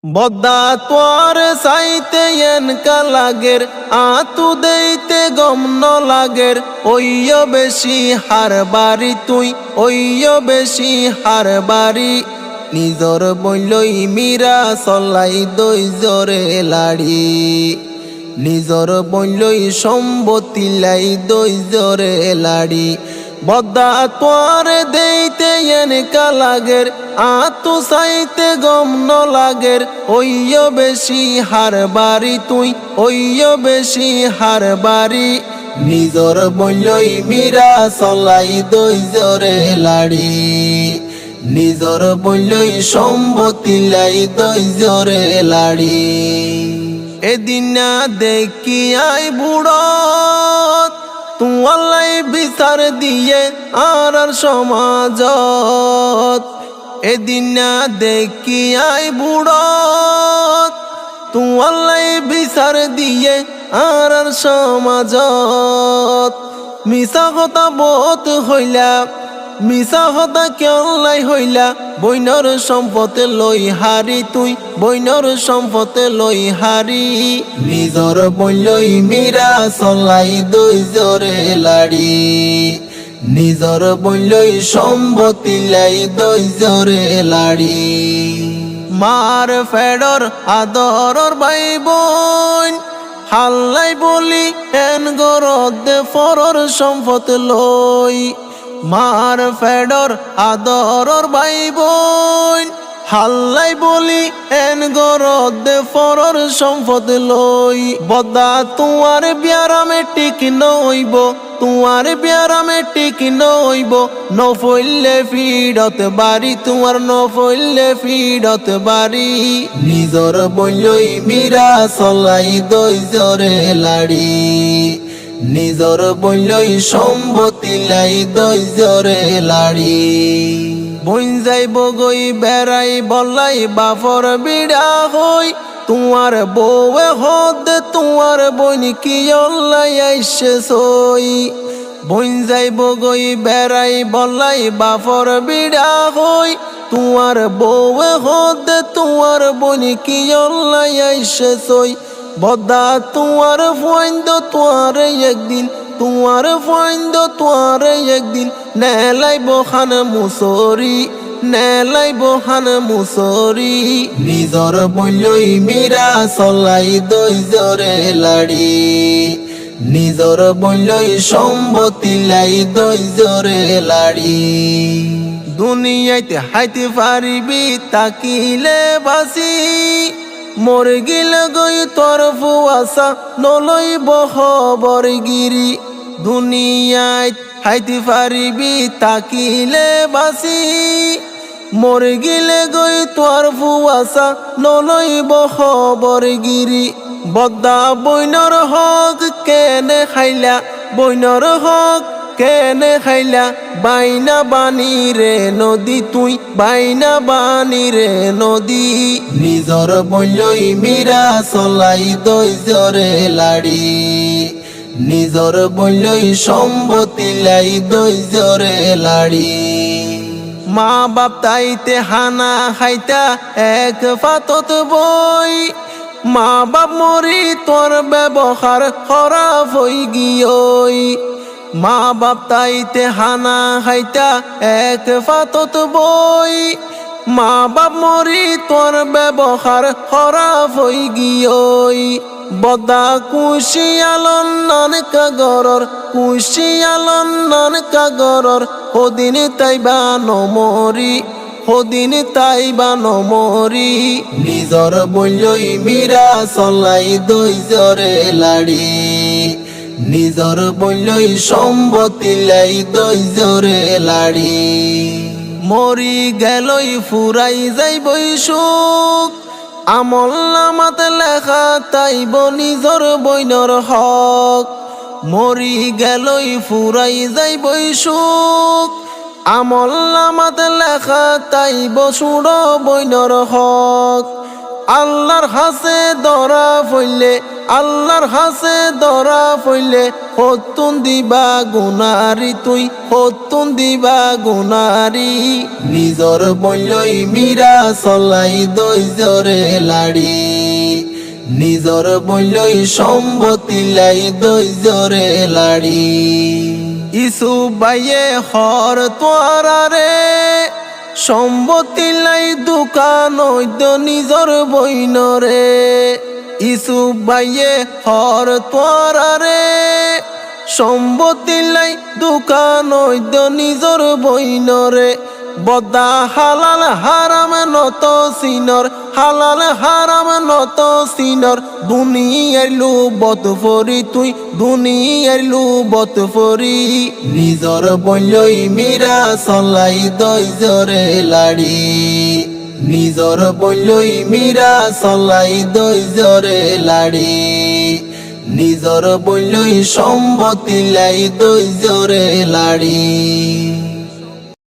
বদ্দা তোর সাইতে এনকা লাগের আতু দেইতে গম ন লাগের ওইয় বেশি হার বাড়ি তুই ওইয় বেশি হার বাড়ি নিজর বইলই মীরা চলাই দই জরে লাড়ি নিজর বইলই সম্পত্তি লাই দই জরে লাড়ি বদ্দা তোর দেইতে এনকা লাগের আতু সাইতে গম ন লাগের ওইয় বেশি হার বাড়ি তুই ওইয় বেশি হার বাড়ি নিজর বইলই মীরা চলাই দই জরে লাড়ি নিজর বইলই সম্পত্তি লাই দই জরে লাড়ি এদিন না দেখি আই বুড়ত তুয়ালাই বিচার দিয়ে আর সমাজত এদিন না দেখি আই বুড়ত তুয়ালাই বিচার দিয়ে আর সমাজত মিছা কথা বহুত হইলা মিছা কথা কেলাই হইলা বইনর সম্পদে লই হারি তুই বইনর সম্পদে লই হারি নিজর বইলই মীরা চলাই দই জরে লাড়ি নিজর বইলই সম্পত্তি লাই দই জরে লাড়ি মার ফেডর আদরর ভাই বোন হাল্লাই বলি এন গরদ ফরর সম্পদ লই মার ফেডর আদরর ভাই বোন হাল্লাই বলি এন গরদ ফরর সম্পদ লই বদা তুয়ার বিয়ারামে টিক নইব তুয়ার বিয়ারামে টিক নইব নফইলে ফিডত বাড়ি তুয়ার নফইলে ফিডত বাড়ি নিজর বইলই মীরা চলাই দই জরে লাড়ি নিজর বইলই সম্পত্তি লাই দই জরে লাড়ি বইন যাইব গই বেড়াই বলাই বাফর বিড়া হই তোমার বউয়ে হদ তোমার বইন কি অল্লাই আইসে সই বইন যাইব গই বেড়াই বলাই বাফর বিড়া হই তোমার বউয়ে হদ তোমার বইন কি অল্লাই আইসে সই বদা তোমার ফাইন্দ তোয়ার একদিন তোমার ফাইন্দ তোয়ার একদিন নেলাই বখান মুসরি নেলাই বখান মুসরি নিজর বইলই মীরা চলাই দই জরে লাড়ি নিজর বইলই সম্পত্তি লাই দই জরে লাড়ি দুনিয়াতে হাইতে পারিবি তাকিলে বাসি মরে গিল গই তোর ফুয়াশা নলই বহবর গিরি দুনিয়ায় হাইতে পারিবি তাকিলে বাসি মরে গিলে গই তোর ফুয়াশা নলই বহবর গিরি বদ্দা বইনর হক কেনে খাইলা বইনর হক কেনে খাইলা বাইনা বানি রে নদী তুই বাইনা বানি রে নদী নিজর বইলই মীরা চলাই দই জরে লাড়ি নিজর বইলই সম্পত্তি লাই দই জরে লাড়ি মা বাপ তাইতে হানা খাইতা এক ফাতত বই মা বাপ মরি তোর ব্যবহার খারাপ হই গিয়ই মা বাপ তাইতে হানা খাইতা এক ফাতত বই মা বাপ মরি তোর ব্যবহার খারাপ হই গিয়ই বদা কুশি আলন নানকা গরর কুশি আলন নানকা গরর হদিন তাইবা নমরি হদিন তাইবা নমরি নিজর বইলই মীরা চলাই দই জরে লাড়ি নিজর বইলই সম্পত্তি লাই দই জরে লাড়ি মরি গেলই ফুরাই যাইবই সুখ আমল নামাতে লেখা তাইব নিজর বইনর হক মরি গেলই ফুরাই যাইবই সুখ আমল নামাতে লেখা তাইব সুড় বইনর হক আল্লাহর হাসে ধরা ফইলে আল্লাহর হাসে ধরা ফইলে হতুন দিবা গুনারি তুই হতুন দিবা গুনারি নিজর বইলই মীরা চলাই দইজরে লাড়ি নিজর বইলই সম্পত্তি লাই দইজরে লাড়ি ইসু বাইয়ে হর তোয়ারে সম্পত্তি লাই দোকান হইত নিজর বইনরে ইসু বাইয়ে হর তোয়ারে সম্পত্তি লাই দোকান হইত নিজর বইনরে বদা হালাল হারাম নত সিনর হালাল হারাম নত সিনর দুনিয়ার লুবত ফরি তুই দুনিয়ার লুবত ফরি নিজর বইলই মীরা চলাই দইজরে লাড়ি নিজর বইলই মীরা চলাই দইজরে লাড়ি নিজর বইলই সম্পত্তি লাই দইজরে লাড়ি।